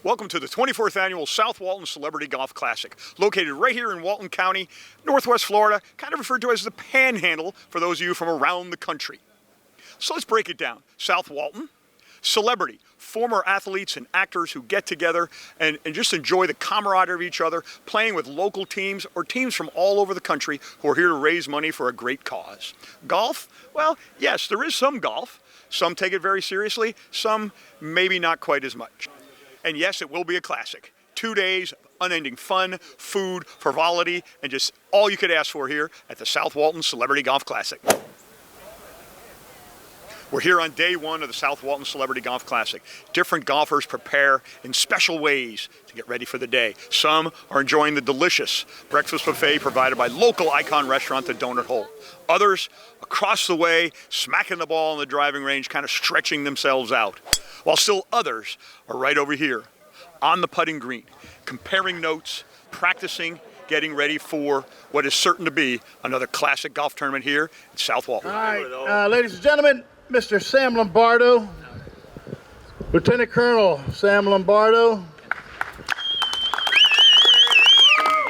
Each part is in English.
Welcome to the 24th Annual South Walton Celebrity Golf Classic, located right here in Walton County, Northwest Florida, kind of referred to as the Panhandle for those of you from around the country. So let's break it down. South Walton, celebrity, former athletes and actors who get together and just enjoy the camaraderie of each other, playing with local teams or teams from all over the country who are here to raise money for a great cause. Golf? Well, yes, there is some golf. Some take it very seriously, some maybe not quite as much. And yes, it will be a classic. 2 days of unending fun, food, frivolity, and just all you could ask for here at the South Walton Celebrity Golf Classic. We're here on day one of the South Walton Celebrity Golf Classic. Different golfers prepare in special ways to get ready for the day. Some are enjoying the delicious breakfast buffet provided by local icon restaurant, the Donut Hole. Others, across the way, smacking the ball on the driving range, kind of stretching themselves out. While still others are right over here on the putting green, comparing notes, practicing, getting ready for what is certain to be another classic golf tournament here in South Walton. All right, ladies and gentlemen, Mr. Sam Lombardo, Lieutenant Colonel Sam Lombardo,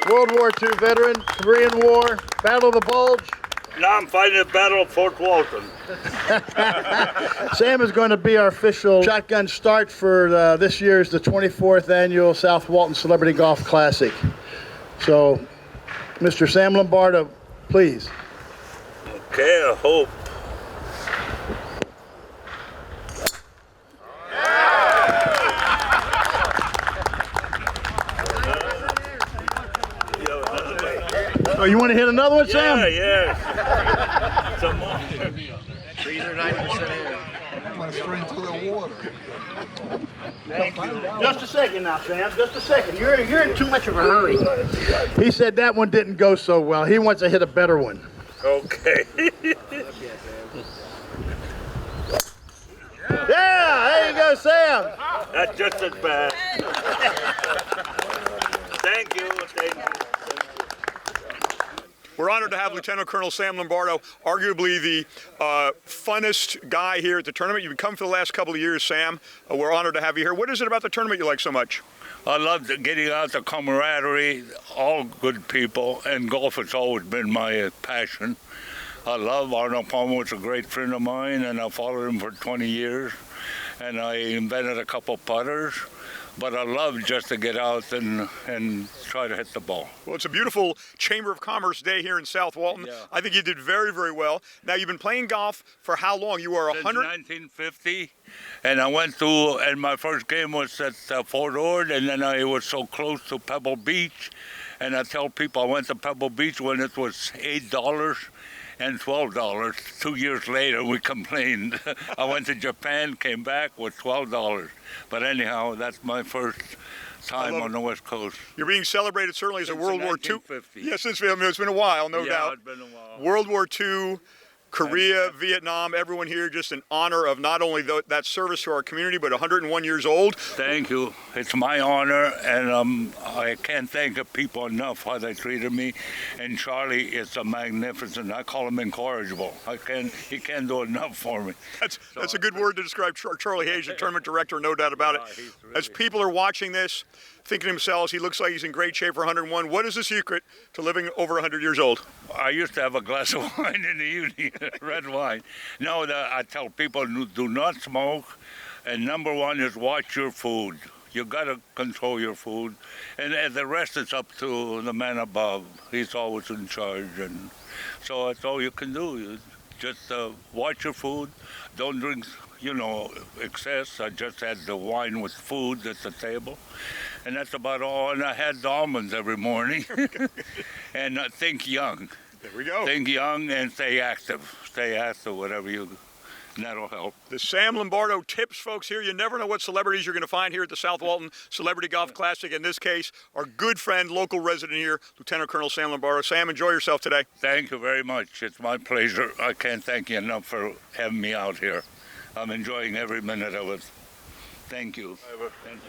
World War II veteran, Korean War, Battle of the Bulge. Now I'm fighting the Battle of Fort Walton. Sam is going to be our official shotgun start for this year's the 24th Annual South Walton Celebrity Golf Classic. So, Mr. Sam Lombardo, please. Okay, I hope. Oh, you want to hit another one, Sam? Yeah. Some more. Trees are 90% in. Went straight into the water. Just a second now, Sam. Just a second. You're in too much of a hurry. He said that one didn't go so well. He wants to hit a better one. Okay. Yeah, there you go, Sam. That's just as bad. Thank you. Thank you. We're honored to have Lieutenant Colonel Sam Lombardo, arguably the funnest guy here at the tournament. You've been coming for the last couple of years, Sam. We're honored to have you here. What is it about the tournament you like so much? I love getting out the camaraderie, all good people, and golf has always been my passion. I love Arnold Palmer, was a great friend of mine, and I followed him for 20 years, and I invented a couple putters. But I love just to get out and try to hit the ball. Well, it's a beautiful Chamber of Commerce day here in South Walton. Yeah. I think you did very, very well. Now, you've been playing golf for how long? You are 100? Since 1950, and I went to, and my first game was at Fort Ord, and then I was so close to Pebble Beach, and I tell people I went to Pebble Beach when it was $8 and $12. 2 years later, we complained. I went to Japan, came back with $12. But anyhow, that's my first time on the West Coast. You're being celebrated certainly as a World War II. Yes, it's been a while, no doubt. It's been a while. World War II, Korea, Vietnam, everyone here just in honor of not only that service to our community, but 101 years old. Thank you. It's my honor, and I can't thank the people enough how they treated me. And Charlie is a magnificent. I call him incorrigible. He can't do enough for me. That's a good word to describe Charlie Hayes, the tournament director, no doubt about it. Really, as people are watching this, thinking to themselves, he looks like he's in great shape for 101. What is the secret to living over 100 years old? I used to have a glass of wine in the evening, red wine. No, I tell people do not smoke, and number one is watch your food. You got to control your food, and the rest is up to the man above. He's always in charge, and so that's all you can do. You just watch your food. Don't drink, excess. I just had the wine with food at the table. And that's about all. And I had the almonds every morning. And think young. There we go. Think young and stay active. Stay active, whatever you, and that'll help. The Sam Lombardo tips, folks, here. You never know what celebrities you're going to find here at the South Walton Celebrity Golf Classic. In this case, our good friend, local resident here, Lieutenant Colonel Sam Lombardo. Sam, enjoy yourself today. Thank you very much. It's my pleasure. I can't thank you enough for having me out here. I'm enjoying every minute of it. Thank you.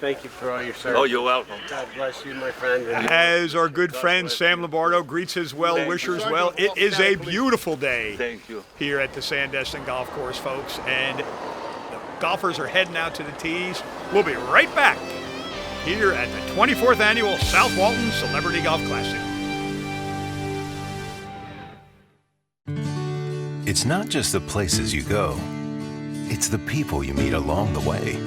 Thank you for all your service. Oh, you're welcome. God bless you, my friend. As our good friend Sam Lombardo greets his well-wishers, well, it is a beautiful day. Thank you. Here at the Sandestin Golf Course, folks, and the golfers are heading out to the tees. We'll be right back. here at the 24th Annual South Walton Celebrity Golf Classic. It's not just the places you go, it's the people you meet along the way.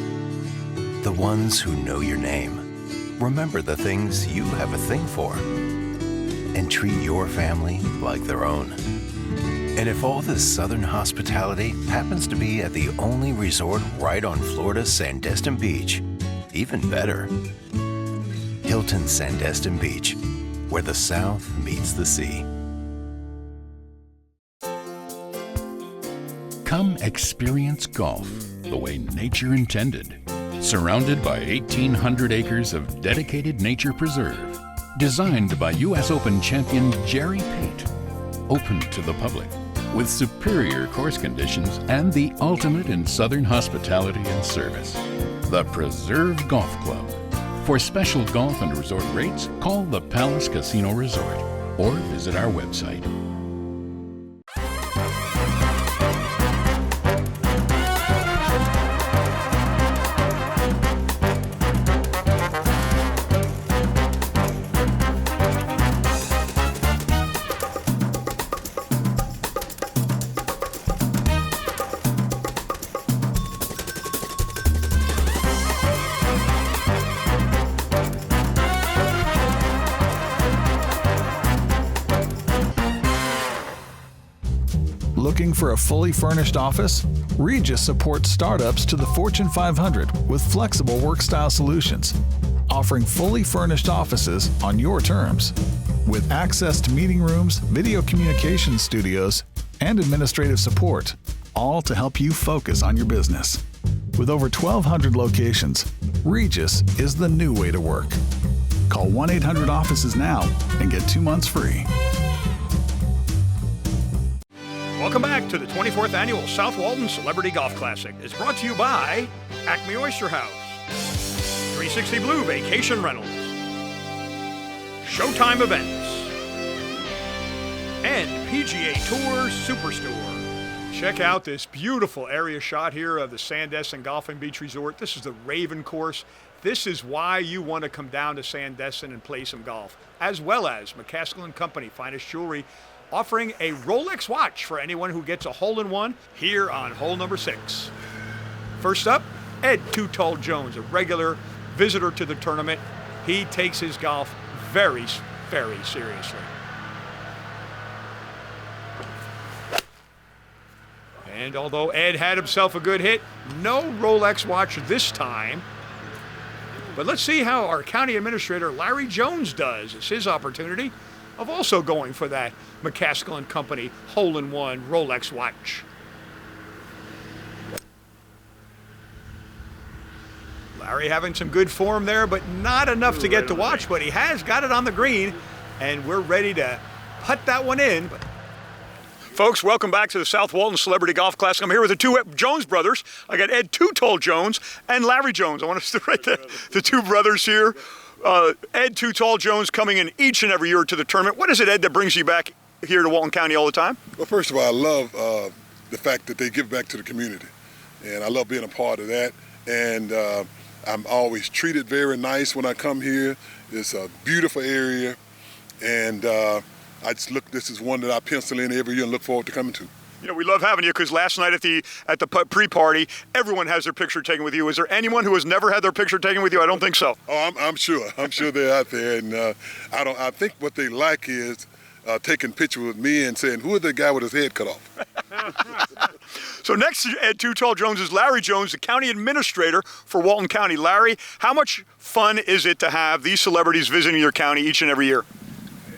The ones who know your name, remember the things you have a thing for, and treat your family like their own. And if all this southern hospitality happens to be at the only resort right on Florida's Sandestin Beach, even better. Hilton Sandestin Beach, where the South meets the sea. Come experience golf the way nature intended. Surrounded by 1,800 acres of dedicated nature preserve. Designed by U.S. Open champion Jerry Pate. Open to the public. With superior course conditions and the ultimate in southern hospitality and service. The Preserve Golf Club. For special golf and resort rates, call the Palace Casino Resort or visit our website. Looking for a fully furnished office? Regus supports startups to the Fortune 500 with flexible work-style solutions, offering fully furnished offices on your terms. With access to meeting rooms, video communication studios, and administrative support, all to help you focus on your business. With over 1,200 locations, Regus is the new way to work. Call 1-800-OFFICES now and get 2 months free. Welcome back to the 24th Annual South Walton Celebrity Golf Classic. It's brought to you by Acme Oyster House, 360 Blue Vacation Rentals, Showtime Events, and PGA Tour Superstore. Check out this beautiful area shot here of the Sandestin Golf and Beach Resort. This is the Raven course. This is why you want to come down to Sandestin and play some golf, as well as McCaskill & Company, finest jewelry, offering a Rolex watch for anyone who gets a hole-in-one here on hole number 6. First up, Ed Too Tall Jones, a regular visitor to the tournament. He takes his golf very, very seriously. And although Ed had himself a good hit, no Rolex watch this time. But let's see how our county administrator, Larry Jones, does. It's his opportunity of also going for that McCaskill & Company hole-in-one Rolex watch. Larry having some good form there, but not enough to get the watch, but he has got it on the green, and we're ready to putt that one in. Folks, welcome back to the South Walton Celebrity Golf Classic. I'm here with the two Jones brothers. I got Ed Too Tall Jones and Larry Jones. I want to right there, the two brothers here. Ed Too Tall Jones coming in each and every year to the tournament. What is it, Ed, that brings you back here to Walton County all the time? Well, first of all, I love the fact that they give back to the community, and I love being a part of that. And I'm always treated very nice when I come here. It's a beautiful area, and this is one that I pencil in every year and look forward to coming to. You know, we love having you because last night at the pre-party, everyone has their picture taken with you. Is there anyone who has never had their picture taken with you? I don't think so. Oh, I'm sure. I'm sure they're out there, and I think what they like is taking pictures with me and saying, "Who is the guy with his head cut off?" So next to Ed Too Tall Jones is Larry Jones, the county administrator for Walton County. Larry, how much fun is it to have these celebrities visiting your county each and every year?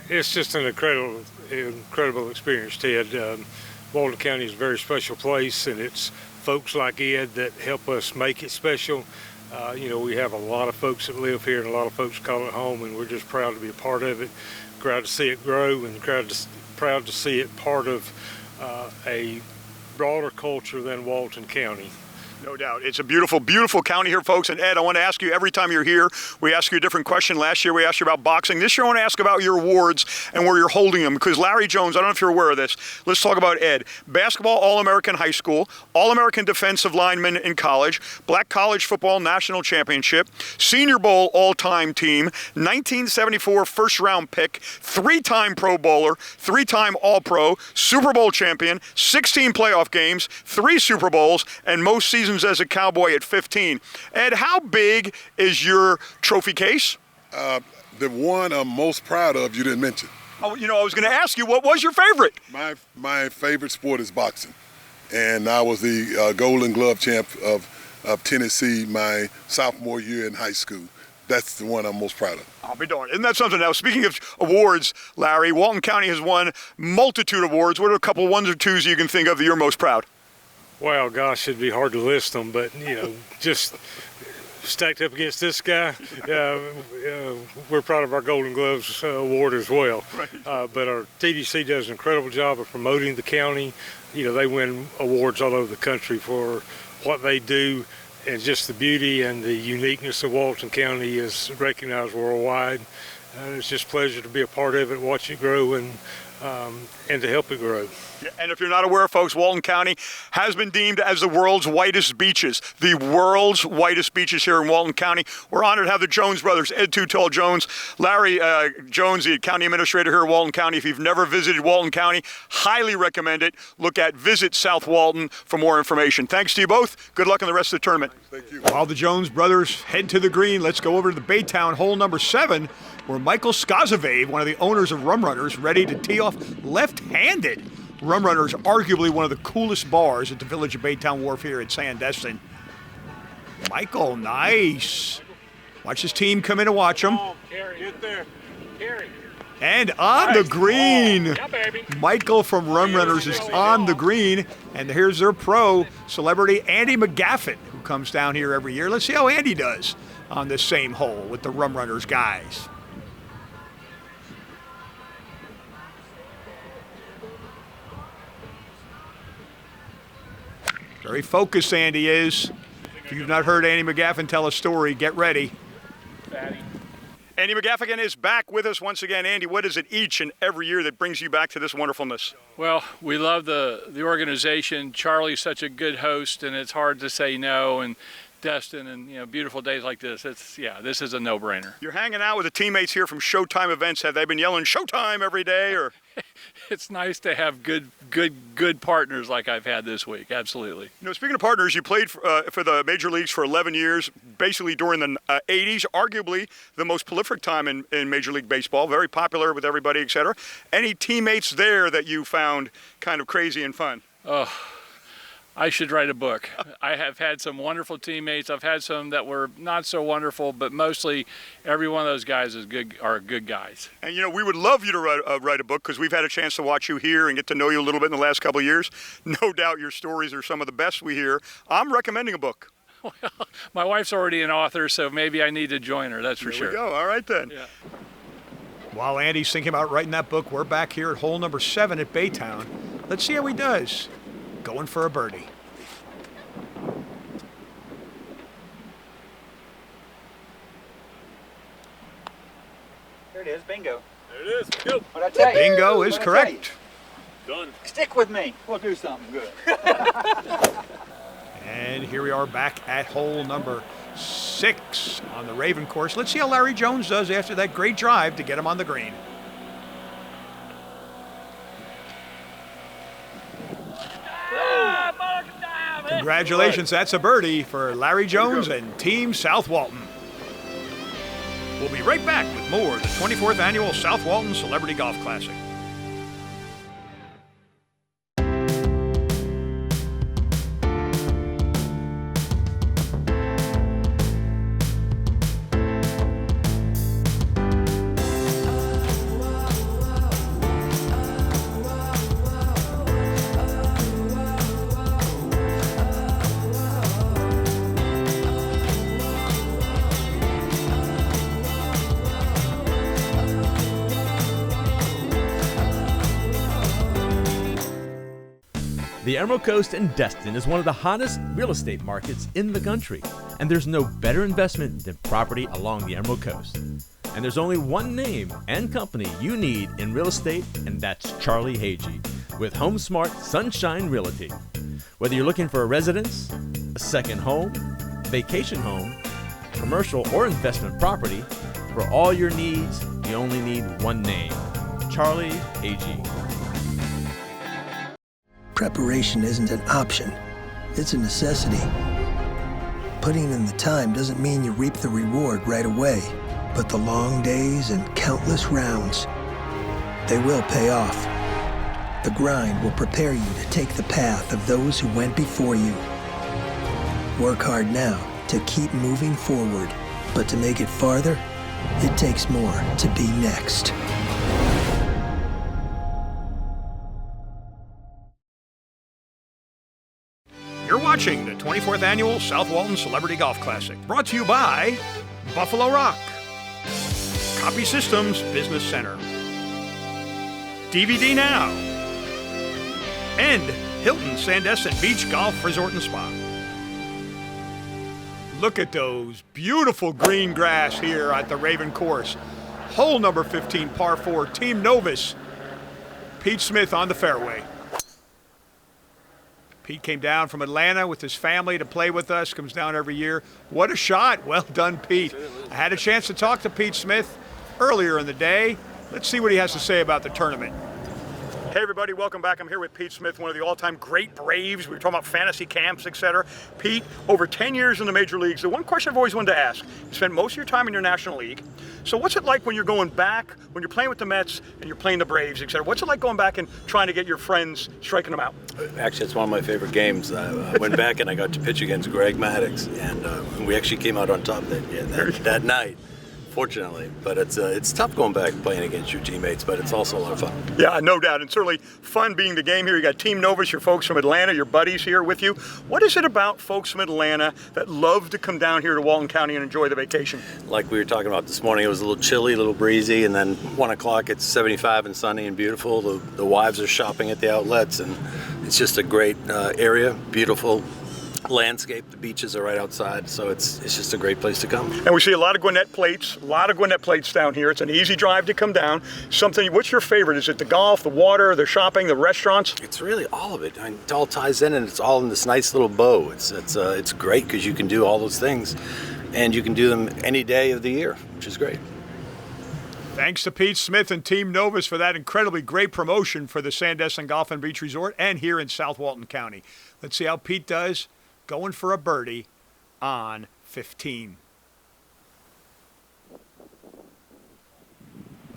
It's just an incredible experience, Ted. Walton County is a very special place, and it's folks like Ed that help us make it special. We have a lot of folks that live here and a lot of folks call it home, and we're just proud to be a part of it, proud to see it grow, and proud to see it part of a broader culture than Walton County. No doubt. It's a beautiful, beautiful county here, folks. And Ed, I want to ask you, every time you're here, we ask you a different question. Last year, we asked you about boxing. This year, I want to ask about your awards and where you're holding them. Because Larry Jones, I don't know if you're aware of this. Let's talk about Ed. Basketball All-American High School, All-American Defensive Lineman in college, Black College Football National Championship, Senior Bowl All-Time Team, 1974 first-round pick, 3-time Pro Bowler, 3-time All-Pro, Super Bowl champion, 16 playoff games, 3 Super Bowls, and most seasons as a Cowboy at 15. Ed, how big is your trophy case? The one I'm most proud of, you didn't mention. Oh, I was going to ask you, what was your favorite? My favorite sport is boxing, and I was the Golden Glove champ of Tennessee my sophomore year in high school. That's the one I'm most proud of. I'll be darned. Isn't that something? Now, speaking of awards, Larry, Walton County has won multitude of awards. What are a couple ones or twos you can think of that you're most proud? Well, gosh, it'd be hard to list them, but, just stacked up against this guy, we're proud of our Golden Gloves award as well. Right. But our TDC does an incredible job of promoting the county. They win awards all over the country for what they do, and just the beauty and the uniqueness of Walton County is recognized worldwide. It's just a pleasure to be a part of it, watch it grow, and to help it grow. And if you're not aware, folks, Walton County has been deemed as the world's whitest beaches. The world's whitest beaches here in Walton County. We're honored to have the Jones brothers, Ed Too Tall Jones, Larry Jones, the county administrator here in Walton County. If you've never visited Walton County, highly recommend it. Look at Visit South Walton for more information. Thanks to you both. Good luck in the rest of the tournament. Thank you. While the Jones brothers head to the green, let's go over to the Baytowne hole number 7, where Michael Skazavave, one of the owners of Rum Runners, ready to tee off left-handed. Rum Runners, arguably one of the coolest bars at the Village of Baytowne Wharf here at Sandestin. Michael, nice. Watch his team come in and watch him. Get there. Carry. And on the green, Yeah, baby. Michael from Rum Runners is on the green. And here's their pro, celebrity Andy McGaffin, who comes down here every year. Let's see how Andy does on this same hole with the Rum Runners guys. Very focused Andy is. If you've not heard Andy McGaffin tell a story, get ready. Andy McGaffin is back with us once again. Andy, what is it each and every year that brings you back to this wonderfulness? Well, we love the organization. Charlie's such a good host, and it's hard to say no. And Destin, and beautiful days like this, this is a no-brainer. You're hanging out with the teammates here from Showtime events. Have they been yelling Showtime every day, or? It's nice to have good partners like I've had this week. Absolutely. Speaking of partners, you played for the major leagues for 11 years, basically during the 80s, arguably the most prolific time in Major League Baseball, very popular with everybody, etc. Any teammates there that you found kind of crazy and fun? Oh, I should write a book. I have had some wonderful teammates. I've had some that were not so wonderful, but mostly every one of those guys are good guys. And we would love you to write a book, because we've had a chance to watch you here and get to know you a little bit in the last couple of years. No doubt your stories are some of the best we hear. I'm recommending a book. Well, my wife's already an author, so maybe I need to join her, that's for sure. There we go. All right then. Yeah. While Andy's thinking about writing that book, we're back here at hole number 7 at Baytowne. Let's see how he does. Going for a birdie. There it is, bingo. There it is. Go. What'd I tell you? Bingo is correct. Done. Stick with me. We'll do something good. And here we are back at hole number 6 on the Raven course. Let's see how Larry Jones does after that great drive to get him on the green. Congratulations, that's a birdie for Larry Jones and Team South Walton. We'll be right back with more of the 24th Annual South Walton Celebrity Golf Classic. The Emerald Coast in Destin is one of the hottest real estate markets in the country, and there's no better investment than property along the Emerald Coast. And there's only one name and company you need in real estate, and that's Charlie Hagee with HomeSmart Sunshine Realty. Whether you're looking for a residence, a second home, vacation home, commercial or investment property, for all your needs, you only need one name, Charlie Hagee. Preparation isn't an option, it's a necessity. Putting in the time doesn't mean you reap the reward right away, but the long days and countless rounds, they will pay off. The grind will prepare you to take the path of those who went before you. Work hard now to keep moving forward, but to make it farther, it takes more to be next. You're watching the 24th Annual South Walton Celebrity Golf Classic, brought to you by Buffalo Rock, Copy Systems Business Center, DVD Now, and Hilton Sandestin Beach Golf Resort and Spa. Look at those beautiful green grass here at the Raven course. Hole number 15, par 4, Team Novus. Pete Smith on the fairway. Pete came down from Atlanta with his family to play with us, comes down every year. What a shot. Well done, Pete. I had a chance to talk to Pete Smith earlier in the day. Let's see what he has to say about the tournament. Hey everybody, welcome back. I'm here with Pete Smith, one of the all-time great Braves. We were talking about fantasy camps, etc. Pete, over 10 years in the major leagues. The one question I've always wanted to ask, you spent most of your time in your National League. So what's it like when you're going back, when you're playing with the Mets and you're playing the Braves, etc.? What's it like going back and trying to get your friends striking them out? Actually, it's one of my favorite games. I went back and I got to pitch against Greg Maddux, and we actually came out on top that night. Fortunately, but it's tough going back and playing against your teammates, but it's also a lot of fun. Yeah, no doubt, and certainly fun being the game here. You got Team Novus, your folks from Atlanta, your buddies here with you. What is it about folks from Atlanta that love to come down here to Walton County and enjoy the vacation? Like we were talking about this morning, it was a little chilly, a little breezy, and then 1 o'clock it's 75 and sunny and beautiful. The wives are shopping at the outlets, and it's just a great area, beautiful landscape. The beaches are right outside, so it's just a great place to come. And we see a lot of Gwinnett plates, down here. It's an easy drive to come down. What's your favorite? Is it the golf, the water, the shopping, the restaurants? It's really all of it. I mean, it all ties in, and it's all in this nice little bow. It's great because you can do all those things, and you can do them any day of the year, which is great. Thanks to Pete Smith and Team Novus for that incredibly great promotion for the Sandestin Golf and Beach Resort and here in South Walton County. Let's see how Pete does. Going for a birdie on 15.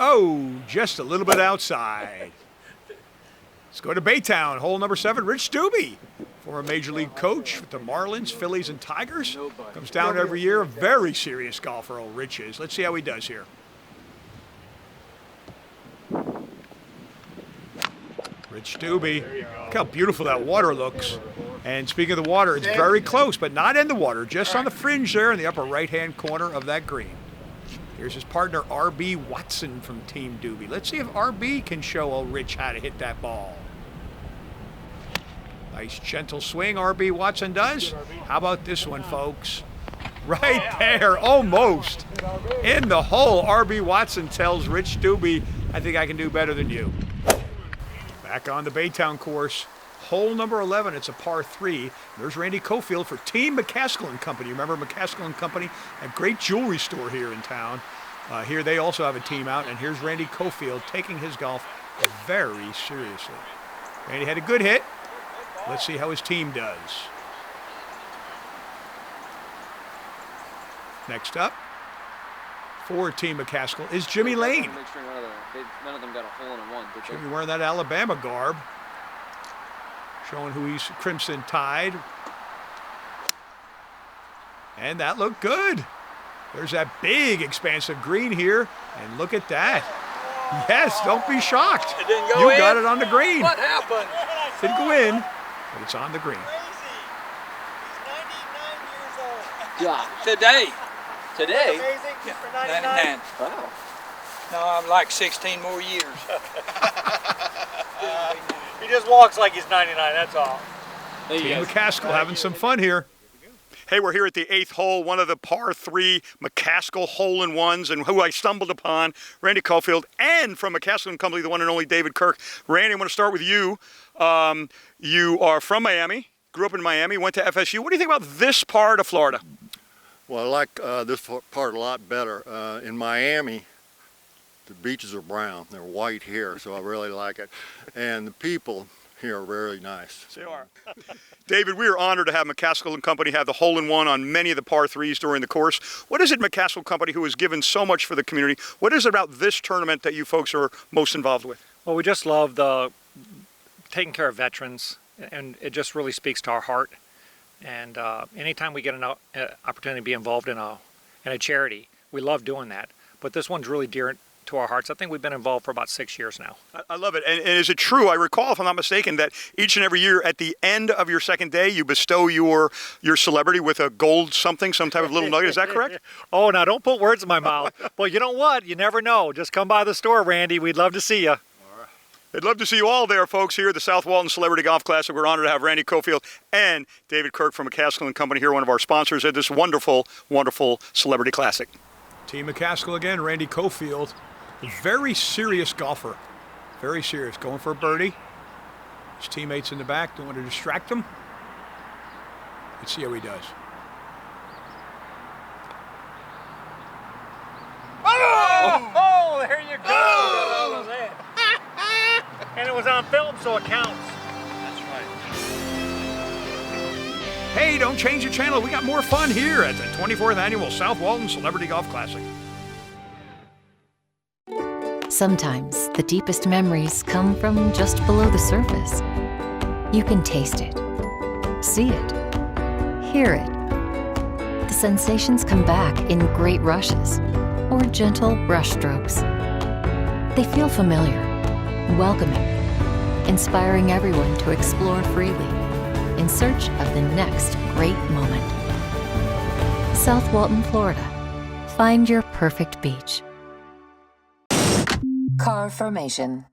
Oh, just a little bit outside. Let's go to Baytowne, hole number 7, Rich Doobie, former Major League coach with the Marlins, Phillies, and Tigers. Comes down every year, a very serious golfer, old Rich is. Let's see how he does here. Rich Doobie. Look how beautiful that water looks. And speaking of the water, it's very close, but not in the water, just on the fringe there in the upper right-hand corner of that green. Here's his partner, R.B. Watson from Team Doobie. Let's see if R.B. can show old Rich how to hit that ball. Nice gentle swing R.B. Watson does. How about this one, folks? Right there, almost. In the hole, R.B. Watson tells Rich Doobie, I think I can do better than you. Back on the Baytowne course, hole number 11, it's a par 3. There's Randy Cofield for Team McCaskill & Company. Remember McCaskill & Company, a great jewelry store here in town. Here they also have a team out, and here's Randy Cofield taking his golf very seriously. Randy had a good hit. Let's see how his team does. Next up, for Team McCaskill is Jimmy Lane. Make sure none of them got a hole in one. Jimmy wearing that Alabama garb, showing who he's Crimson Tide. And that looked good. There's that big expansive green here, and look at that. Yes, don't be shocked. It didn't go in? You got it on the green. What happened? Didn't go in, but it's on the green. Yeah, today. Today? Amazing for 99. 99. Wow. No, I'm like 16 more years. He just walks like he's 99, that's all. Team McCaskill having some fun here. Hey, we're here at the 8th hole, one of the par 3 McCaskill hole-in-ones, and who I stumbled upon, Randy Caulfield, and from McCaskill & Company, the one and only David Kirk. Randy, I want to start with you. You are from Miami, grew up in Miami, went to FSU. What do you think about this part of Florida? Well, I like this part a lot better. In Miami, the beaches are brown. They're white here, so I really like it. And the people here are very nice. They are. David, we are honored to have McCaskill & Company have the hole-in-one on many of the par 3s during the course. What is it McCaskill & Company, who has given so much for the community, what is it about this tournament that you folks are most involved with? Well, we just love the taking care of veterans, and it just really speaks to our heart. And anytime we get an opportunity to be involved in a charity, we love doing that. But this one's really dear to our hearts. I think we've been involved for about 6 years now. I love it. And is it true, I recall, if I'm not mistaken, that each and every year at the end of your second day, you bestow your celebrity with a gold something, some type of little nugget? Is that correct? Oh, now don't put words in my mouth. Well, you know what? You never know. Just come by the store, Randy. We'd love to see you. I'd love to see you all there, folks, here at the South Walton Celebrity Golf Classic. We're honored to have Randy Caulfield and David Kirk from McCaskill & Company here, one of our sponsors at this wonderful, wonderful Celebrity Classic. Team McCaskill again, Randy Caulfield. Very serious golfer. Very serious. Going for a birdie. His teammates in the back don't want to distract him. Let's see how he does. Oh, there you go. Oh. And it was on film, so it counts. That's right. Hey, don't change the channel. We got more fun here at the 24th Annual South Walton Celebrity Golf Classic. Sometimes the deepest memories come from just below the surface. You can taste it, see it, hear it. The sensations come back in great rushes or gentle brushstrokes. They feel familiar, welcoming, inspiring everyone to explore freely in search of the next great moment. South Walton, Florida. Find your perfect beach. Car formation.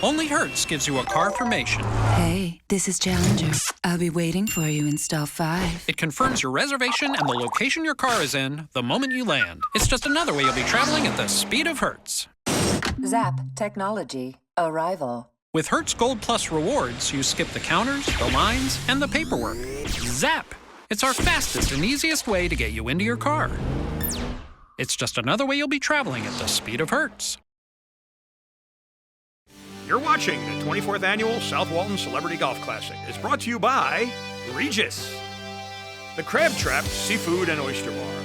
Only Hertz gives you a car formation. Hey, this is Challenger. I'll be waiting for you in stall 5. It confirms your reservation and the location your car is in the moment you land. It's just another way you'll be traveling at the speed of Hertz. Zap Technology. Arrival. With Hertz Gold Plus rewards, you skip the counters, the lines, and the paperwork. Zap! It's our fastest and easiest way to get you into your car. It's just another way you'll be traveling at the speed of Hertz. You're watching the 24th Annual South Walton Celebrity Golf Classic. It's brought to you by Regus, the Crab Trap Seafood and Oyster Bar,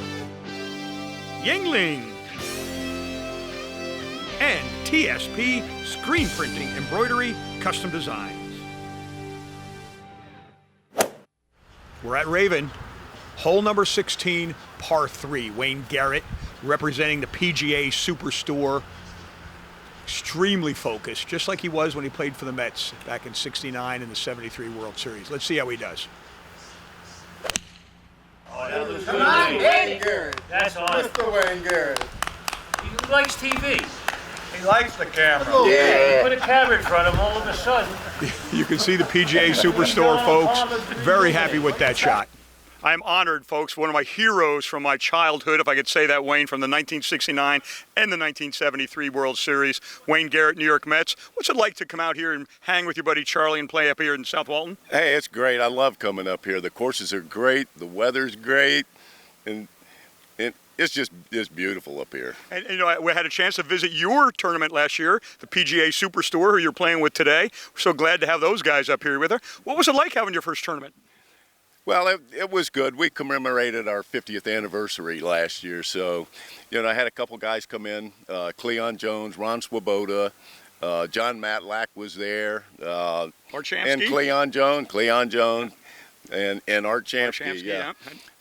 Yingling, and TSP Screen Printing, Embroidery, Custom Designs. We're at Raven, hole number 16, par 3. Wayne Garrett representing the PGA Superstore. Extremely focused, just like he was when he played for the Mets back in '69 in the '73 World Series. Let's see how he does. Come on, Wayne Garrett. That's awesome. Mr. Wayne Garrett. He likes TV. He likes the camera. Yeah. Put a camera in front of him, all of a sudden. You can see the PGA Superstore, folks. Very happy with that shot. I'm honored, folks. One of my heroes from my childhood, if I could say that, Wayne, from the 1969 and the 1973 World Series, Wayne Garrett, New York Mets. What's it like to come out here and hang with your buddy Charlie and play up here in South Walton? Hey, it's great. I love coming up here. The courses are great. The weather's great. And it's beautiful up here. And you know, we had a chance to visit your tournament last year, the PGA Superstore, who you're playing with today. We're so glad to have those guys up here with her. What was it like having your first tournament? Well, it was good. We commemorated our 50th anniversary last year, so I had a couple guys come in. Cleon Jones, Ron Swoboda, John Matlack was there, Art Shamsky. and Cleon Jones, and Art Shamsky. Yeah.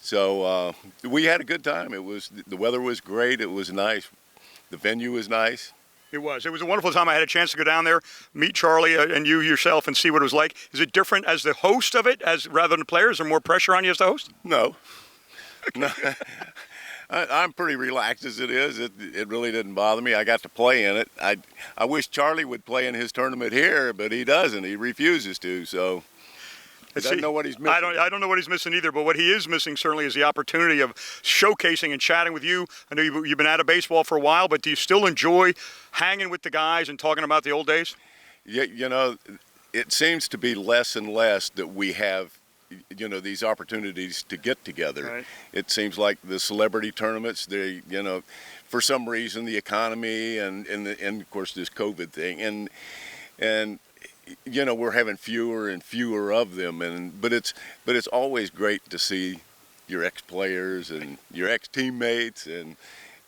So we had a good time. The weather was great. It was nice. The venue was nice. It was a wonderful time. I had a chance to go down there, meet Charlie and you yourself, and see what it was like. Is it different as the host of it, as rather than the players? Is there more pressure on you as the host? No. No. I'm pretty relaxed as it is. It really didn't bother me. I got to play in it. I wish Charlie would play in his tournament here, but he doesn't. He refuses to. So I don't know what he's missing. I don't know what he's missing either. But what he is missing certainly is the opportunity of showcasing and chatting with you. I know you've been out of baseball for a while, but do you still enjoy hanging with the guys and talking about the old days? Yeah, you know, it seems to be less and less that we have, you know, these opportunities to get together. Right. It seems like the celebrity tournaments, they, you know, for some reason the economy and of course this COVID thing and you know, we're having fewer and fewer of them, but it's always great to see your ex-players and your ex-teammates,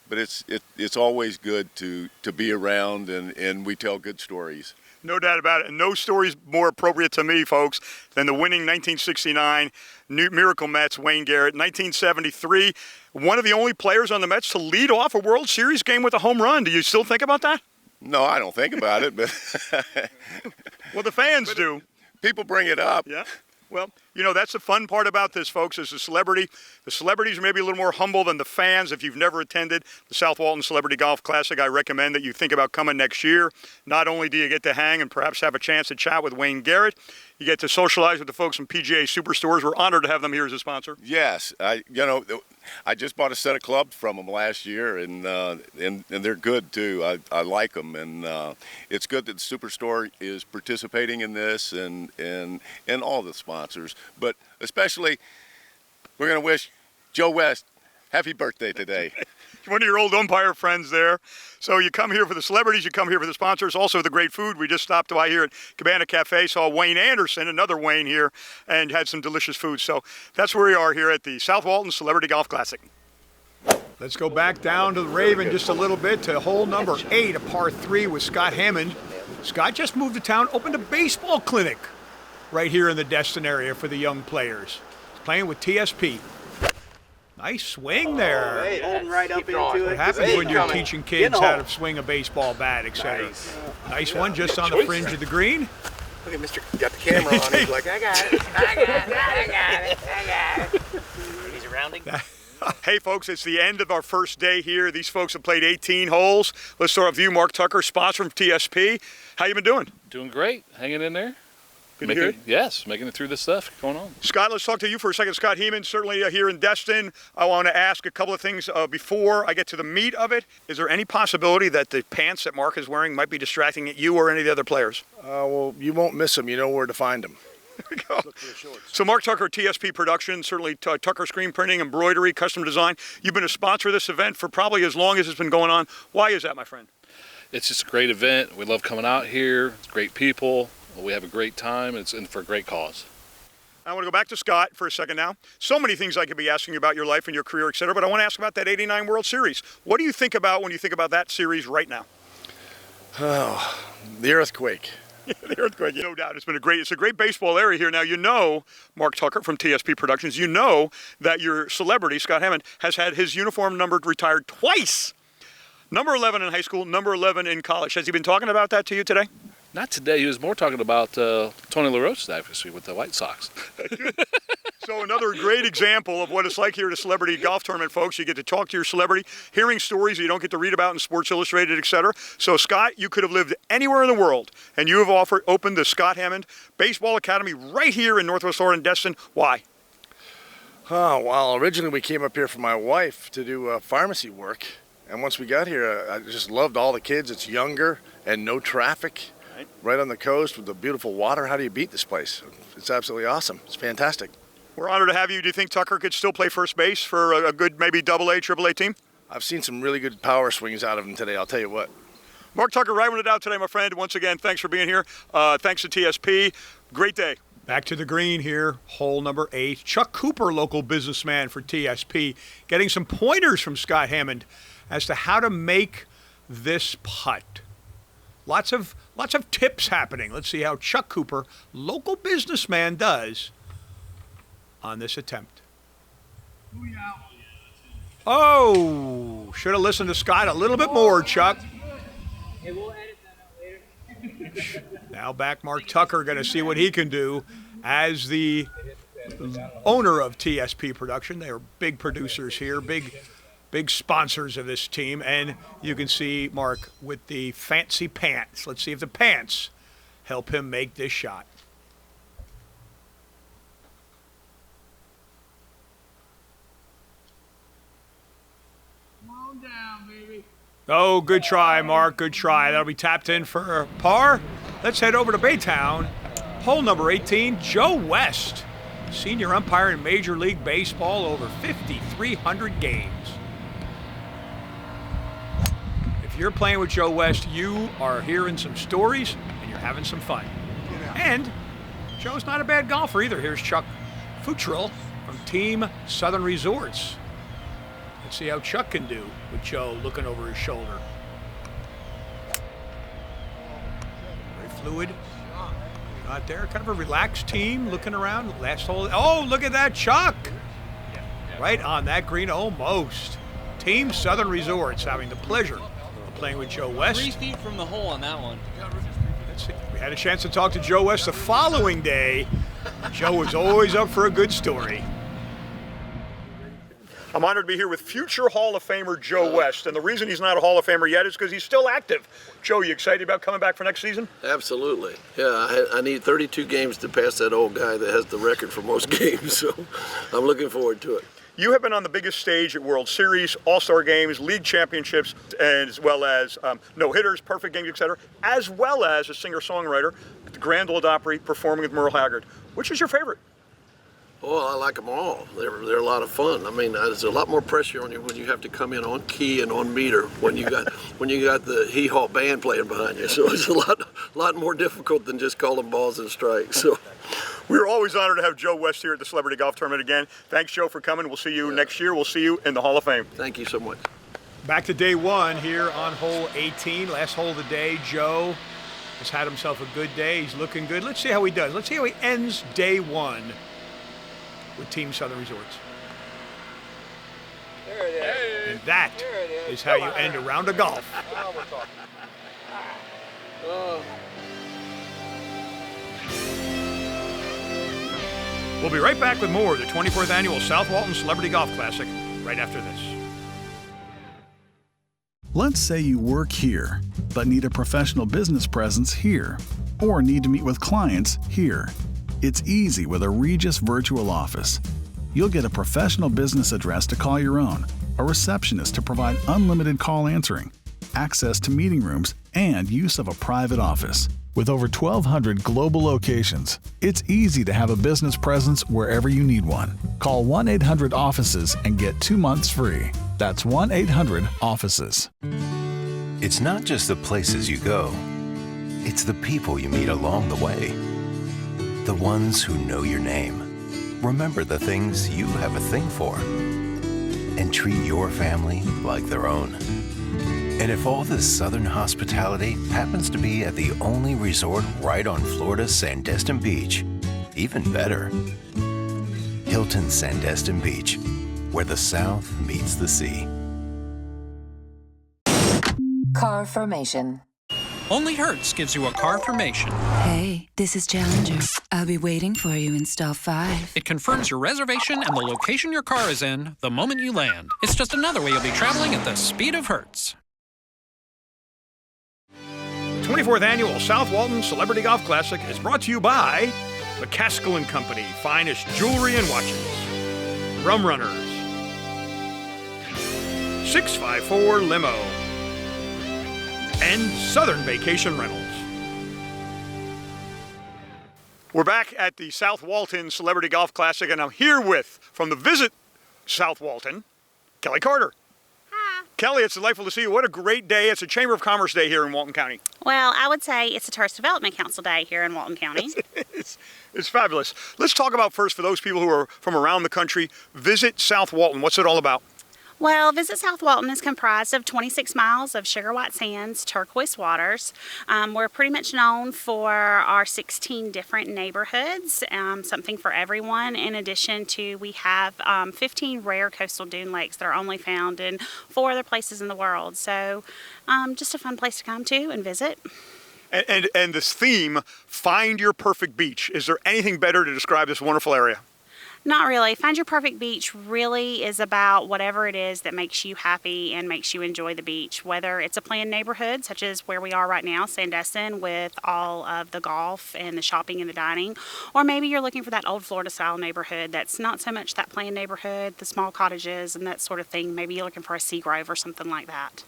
but it's always good to be around and we tell good stories. No doubt about it. And no story's more appropriate to me, folks, than the winning 1969 Miracle Mets, Wayne Garrett. 1973, one of the only players on the Mets to lead off a World Series game with a home run. Do you still think about that? No, I don't think about it, but well, the fans do. People bring it up. Yeah. Well, you know, that's the fun part about this, folks, is the celebrities are maybe a little more humble than the fans. If you've never attended the South Walton Celebrity Golf Classic, I recommend that you think about coming next year. Not only do you get to hang and perhaps have a chance to chat with Wayne Garrett, you get to socialize with the folks from PGA Superstores. We're honored to have them here as a sponsor. Yes. I just bought a set of clubs from them last year, and they're good, too. I like them, and it's good that the Superstore is participating in this and all the sponsors. But especially, we're going to wish Joe West happy birthday today. One of your old umpire friends there. So you come here for the celebrities, you come here for the sponsors, also the great food. We just stopped by here at Cabana Cafe, saw Wayne Anderson, another Wayne here, and had some delicious food. So that's where we are here at the South Walton Celebrity Golf Classic. Let's go back down to the Raven just a little bit to hole number 8, a par 3 with Scott Hammond. Scott just moved to town, opened a baseball clinic right here in the Destin area for the young players. He's playing with TSP. Nice swing there. Hey, holding right up into it. What happens when you're teaching kids how to swing a baseball bat, etc.? Nice one just on the fringe of the green. Look at Mr. Got the camera on. He's like, I got it. I got it. He's rounding. Hey, folks, it's the end of our first day here. These folks have played 18 holes. Let's start with you, Mark Tucker, sponsor from TSP. How you been doing? Doing great. Hanging in there. Yes, making it through this stuff going on. Scott, let's talk to you for a second. Scott Heeman, certainly here in Destin. I want to ask a couple of things before I get to the meat of it. Is there any possibility that the pants that Mark is wearing might be distracting you or any of the other players? Well, you won't miss them. You know where to find them. There we go. So Mark Tucker, TSP Production, certainly Tucker Screen Printing, Embroidery, Custom Design. You've been a sponsor of this event for probably as long as it's been going on. Why is that, my friend? It's just a great event. We love coming out here. It's great people. We have a great time. It's for a great cause. I want to go back to Scott for a second now. So many things I could be asking you about your life and your career, et cetera, but I want to ask about that 89 World Series. What do you think about when you think about that series right now? Oh, the earthquake. The earthquake, no doubt. It's a great baseball area here. Now, you know, Mark Tucker from TSP Productions, you know that your celebrity, Scott Hammond, has had his uniform numbered retired twice. Number 11 in high school, number 11 in college. Has he been talking about that to you today? Not today. He was more talking about Tony La Roche's advocacy with the White Sox. So another great example of what it's like here at a celebrity golf tournament, folks. You get to talk to your celebrity, hearing stories you don't get to read about in Sports Illustrated, etc. So, Scott, you could have lived anywhere in the world, and you have opened the Scott Hammond Baseball Academy right here in Northwest Florida and Destin. Why? Oh, well, originally we came up here for my wife to do pharmacy work. And once we got here, I just loved all the kids. It's younger and no traffic. Right on the coast with the beautiful water. How do you beat this place? It's absolutely awesome. It's fantastic. We're honored to have you. Do you think Tucker could still play first base for a good maybe AA, AAA team? I've seen some really good power swings out of him today, I'll tell you what. Mark Tucker, right it out today, my friend. Once again, thanks for being here. Thanks to TSP. Great day. Back to the green here, hole number 8. Chuck Cooper, local businessman for TSP, getting some pointers from Scott Hammond as to how to make this putt. Lots of tips happening. Let's see how Chuck Cooper, local businessman, does on this attempt. Oh, should have listened to Scott a little bit more, Chuck. Hey, we'll edit that out later. Now back Mark Tucker, going to see what he can do as the owner of TSP Production. They are big producers here, big big sponsors of this team. And you can see Mark with the fancy pants. Let's see if the pants help him make this shot. Come on down, baby. Oh, good try, Mark. Good try. That'll be tapped in for par. Let's head over to Baytown. Hole number 18, Joe West, senior umpire in Major League Baseball, over 5,300 games. If you're playing with Joe West, you are hearing some stories and you're having some fun. And Joe's not a bad golfer either. Here's Chuck Futrell from Team Southern Resorts. Let's see how Chuck can do with Joe looking over his shoulder. Very fluid. Out there, kind of a relaxed team looking around. Last hole. Oh, look at that, Chuck! Right on that green, almost. Team Southern Resorts having the pleasure of playing with Joe West. 3 feet from the hole on that one. Let's see. We had a chance to talk to Joe West the following day. Joe was always up for a good story. I'm honored to be here with future Hall of Famer Joe West, and the reason he's not a Hall of Famer yet is because he's still active. Joe, you excited about coming back for next season? Absolutely. Yeah, I need 32 games to pass that old guy that has the record for most games, so I'm looking forward to it. You have been on the biggest stage at World Series, All-Star Games, League Championships, and as well as no-hitters, perfect games, etc., as well as a singer-songwriter at the Grand Ole Opry performing with Merle Haggard. Which is your favorite? Well, I like them all. They're a lot of fun. I mean, there's a lot more pressure on you when you have to come in on key and on meter when you got the hee-haw band playing behind you. So it's a lot more difficult than just calling balls and strikes. So we're always honored to have Joe West here at the Celebrity Golf Tournament again. Thanks, Joe, for coming. We'll see you next year. We'll see you in the Hall of Fame. Thank you so much. Back to day one here on hole 18, last hole of the day. Joe has had himself a good day. He's looking good. Let's see how he does. Let's see how he ends day one with Team Southern Resorts. There it is. And that is how you end a round of golf. We'll be right back with more of the 24th Annual South Walton Celebrity Golf Classic right after this. Let's say you work here, but need a professional business presence here, or need to meet with clients here. It's easy with a Regus virtual office. You'll get a professional business address to call your own, a receptionist to provide unlimited call answering, access to meeting rooms, and use of a private office. With over 1,200 global locations, it's easy to have a business presence wherever you need one. Call 1-800-OFFICES and get 2 months free. That's 1-800-OFFICES. It's not just the places you go, it's the people you meet along the way. The ones who know your name, remember the things you have a thing for, and treat your family like their own. And if all this Southern hospitality happens to be at the only resort right on Florida's Sandestin Beach, even better. Hilton Sandestin Beach, where the South meets the sea. Car formation. Only Hertz gives you a car formation. Hey, this is Challenger. I'll be waiting for you in stall 5. It confirms your reservation and the location your car is in the moment you land. It's just another way you'll be traveling at the speed of Hertz. 24th Annual South Walton Celebrity Golf Classic is brought to you by McCaskill & Company, finest jewelry and watches, Rum Runners, 654 Limo, and Southern Vacation Rentals. We're back at the South Walton Celebrity Golf Classic, and I'm here with, from the Visit South Walton, Kelly Carter. Kelly, it's delightful to see you. What a great day. It's a Chamber of Commerce day here in Walton County. Well, I would say it's a Tourist Development Council day here in Walton County. It's fabulous. Let's talk about first, for those people who are from around the country, Visit South Walton. What's it all about? Well, Visit South Walton is comprised of 26 miles of sugar white sands, turquoise waters. We're pretty much known for our 16 different neighborhoods, something for everyone. In addition to, we have 15 rare coastal dune lakes that are only found in 4 other places in the world. So just a fun place to come to and visit. And this theme, Find Your Perfect Beach. Is there anything better to describe this wonderful area? Not really. Find Your Perfect Beach really is about whatever it is that makes you happy and makes you enjoy the beach. Whether it's a planned neighborhood, such as where we are right now, Sandestin, with all of the golf and the shopping and the dining, or maybe you're looking for that old Florida style neighborhood that's not so much that planned neighborhood, the small cottages and that sort of thing. Maybe you're looking for a sea grove or something like that.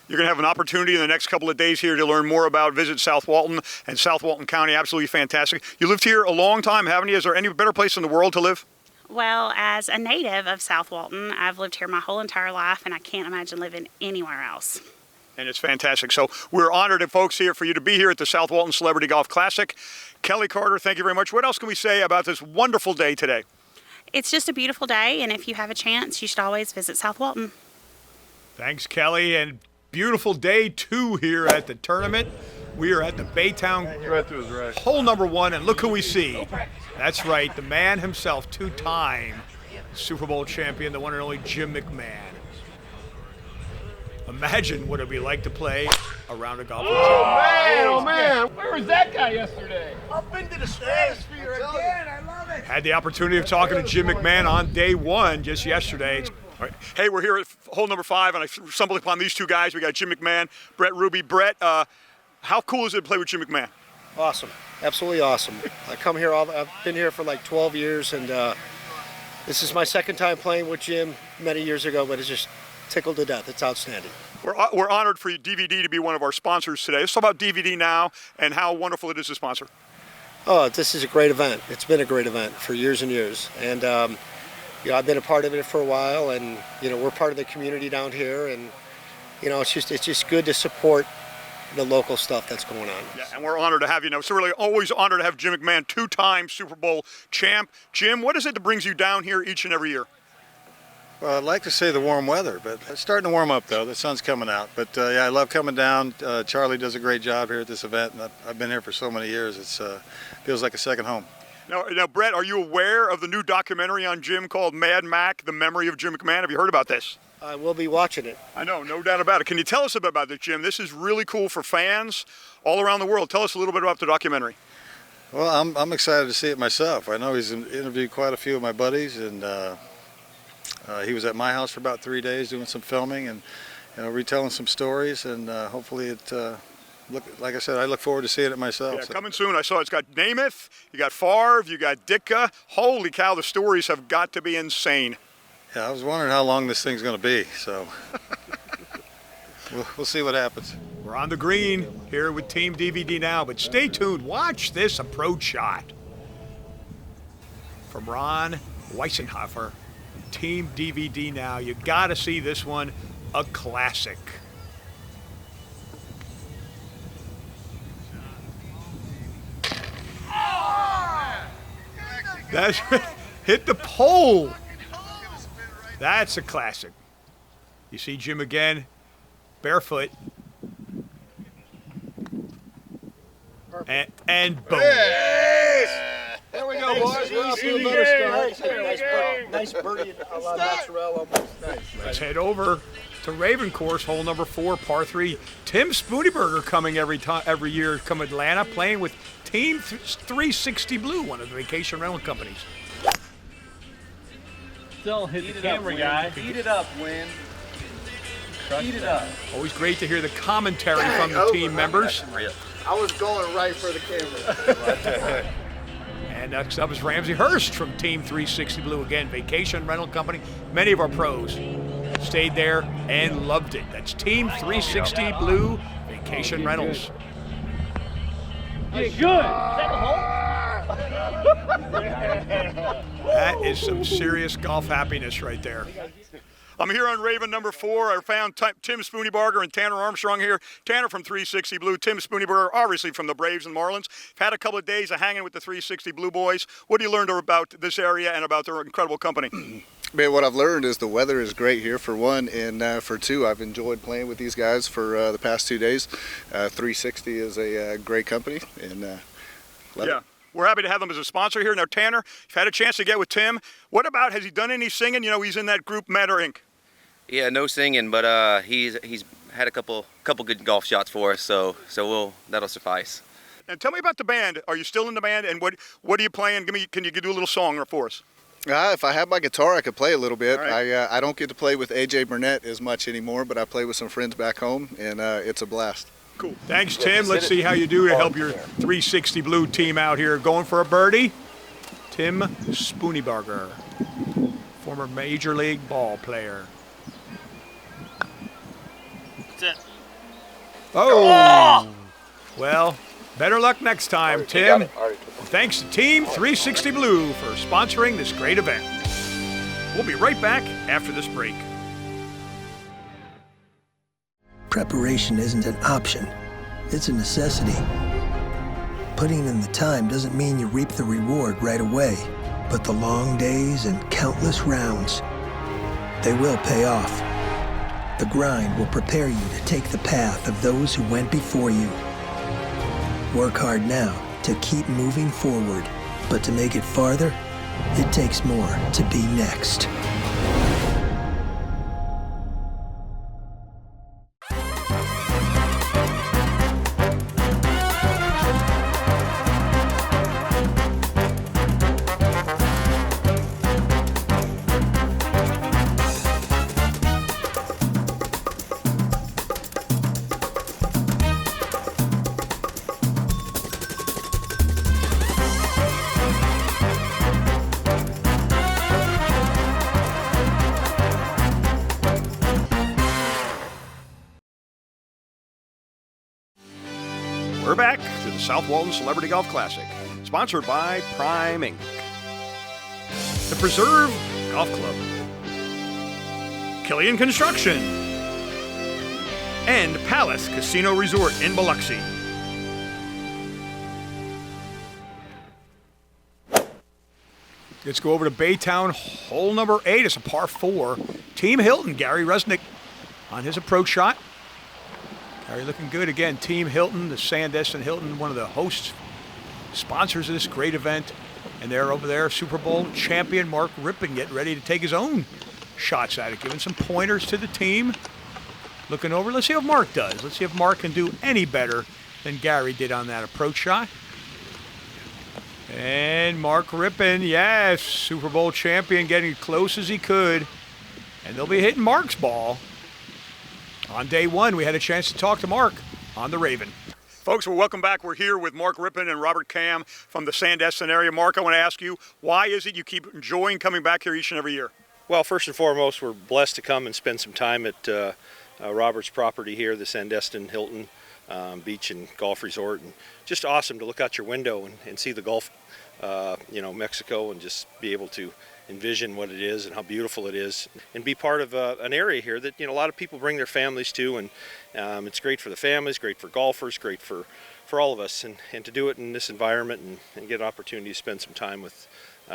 You're going to have an opportunity in the next couple of days here to learn more about Visit South Walton and South Walton County. Absolutely fantastic. You lived here a long time, haven't you? Is there any better place in the world to live? Well, as a native of South Walton, I've lived here my whole entire life, and I can't imagine living anywhere else. And it's fantastic. So we're honored, folks, here for you to be here at the South Walton Celebrity Golf Classic. Kelly Carter, thank you very much. What else can we say about this wonderful day today? It's just a beautiful day, and if you have a chance, you should always visit South Walton. Thanks, Kelly, and beautiful day 2 here at the tournament. We are at the Baytowne hole number 1, and look who we see. That's right, the man himself, 2-time Super Bowl champion, the one and only Jim McMahon. Imagine what it'd be like to play a round of golf with Jim. Oh man, where was that guy yesterday? Up into the stratosphere again, I love it. Had the opportunity of talking to Jim McMahon on day 1 just yesterday. All right. Hey, we're here at hole number 5, and I stumbled upon these two guys. We got Jim McMahon, Brett Ruby. Brett, how cool is it to play with Jim McMahon? Awesome, absolutely awesome. I've been here for like 12 years, and this is my second time playing with Jim many years ago, but it's just tickled to death. It's outstanding. We're honored for DVD to be one of our sponsors today. Let's talk about DVD now and how wonderful it is to sponsor. Oh, this is a great event. It's been a great event for years and years, and I've been a part of it for a while, and we're part of the community down here, and it's just good to support the local stuff that's going on. Yeah, and we're honored to have you. So really always honored to have Jim McMahon, 2-time Super Bowl champ. Jim, what is it that brings you down here each and every year? Well, I'd like to say the warm weather, but it's starting to warm up though. The sun's coming out. But yeah, I love coming down. Charlie does a great job here at this event, and I've been here for so many years. It feels like a second home. Now, Brett, are you aware of the new documentary on Jim called Mad Mac, The Memory of Jim McMahon? Have you heard about this? I will be watching it. I know, no doubt about it. Can you tell us a bit about this, Jim? This is really cool for fans all around the world. Tell us a little bit about the documentary. Well, I'm excited to see it myself. I know he's interviewed quite a few of my buddies, and he was at my house for about 3 days doing some filming and retelling some stories, and hopefully it like I said, I look forward to seeing it myself. Yeah, coming soon. I saw it's got Namath, you got Favre, you got Ditka. Holy cow, the stories have got to be insane. Yeah, I was wondering how long this thing's going to be, so we'll see what happens. We're on the green here with Team DVD now, but stay tuned. Watch this approach shot from Ron Weissenhofer, Team DVD now. You got to see this one, a classic. That's hit the pole. That's a classic. You see Jim again, barefoot. And boom. Yes! There we go, boys. We're off to a better start. Nice birdie a la mozzarella. Nice. Let's head over to Raven Course, hole number 4, par 3. Tim Spooneyberger coming every year from Atlanta, playing with Team 360 Blue, one of the vacation rental companies. Still hit the camera, guy. Eat it up, Win. Eat it up. Always great to hear the commentary from the team members. I was going right for the camera. And next up is Ramsey Hurst from Team 360 Blue, again, vacation rental company. Many of our pros stayed there and loved it. That's Team 360 Blue Vacation Rentals. Good. Is that a hole? That is some serious golf happiness right there. I'm here on Raven number 4. I found Tim Spooneyberger and Tanner Armstrong here. Tanner from 360 Blue, Tim Spooneyberger, obviously from the Braves and Marlins. Had a couple of days of hanging with the 360 Blue boys. What do you learn about this area and about their incredible company? Man, what I've learned is the weather is great here, for one, and for two, I've enjoyed playing with these guys for the past 2 days. 360 is a great company, and yeah. We're happy to have them as a sponsor here. Now, Tanner, you've had a chance to get with Tim. What about, has he done any singing? You know, he's in that group Matter Inc. Yeah, no singing, but he's had a couple good golf shots for us, so that'll suffice. And tell me about the band. Are you still in the band? And what are you playing? Can you do a little song for us? If I had my guitar, I could play a little bit. Right. I don't get to play with AJ Burnett as much anymore, but I play with some friends back home, and it's a blast. Cool. Thanks, Tim. Let's see how you do to help your 360 Blue team out here. Going for a birdie, Tim Spooneybarger, former Major League ball player. That's it. Oh! Well, better luck next time, Tim. Thanks to Team 360 Blue for sponsoring this great event. We'll be right back after this break. Preparation isn't an option, it's a necessity. Putting in the time doesn't mean you reap the reward right away, but the long days and countless rounds, they will pay off. The grind will prepare you to take the path of those who went before you. Work hard now to keep moving forward, but to make it farther, it takes more to be next. We're back to the South Walton Celebrity Golf Classic, sponsored by Prime Inc., the Preserve Golf Club, Killian Construction, and Palace Casino Resort in Biloxi. Let's go over to Baytowne, hole number 8. It's a par 4. Team Hilton, Gary Resnick on his approach shot. Gary looking good again. Team Hilton, the Sandestin Hilton, one of the hosts, sponsors of this great event. And they're over there, Super Bowl champion Mark Rippon getting ready to take his own shots at it, giving some pointers to the team. Looking over, let's see what Mark does. Let's see if Mark can do any better than Gary did on that approach shot. And Mark Rippon, yes, Super Bowl champion, getting as close as he could. And they'll be hitting Mark's ball. On day one, we had a chance to talk to Mark on the Raven. Folks, well, welcome back. We're here with Mark Rippon and Robert Cam from the Sandestin area. Mark, I want to ask you, why is it you keep enjoying coming back here each and every year? Well, first and foremost, we're blessed to come and spend some time at Robert's property here, the Sandestin Hilton Beach and Golf Resort. And just awesome to look out your window and see the Gulf, Mexico, and just be able to envision what it is and how beautiful it is, and be part of an area here that a lot of people bring their families to, and it's great for the families, great for golfers, great for all of us, and to do it in this environment and get an opportunity to spend some time with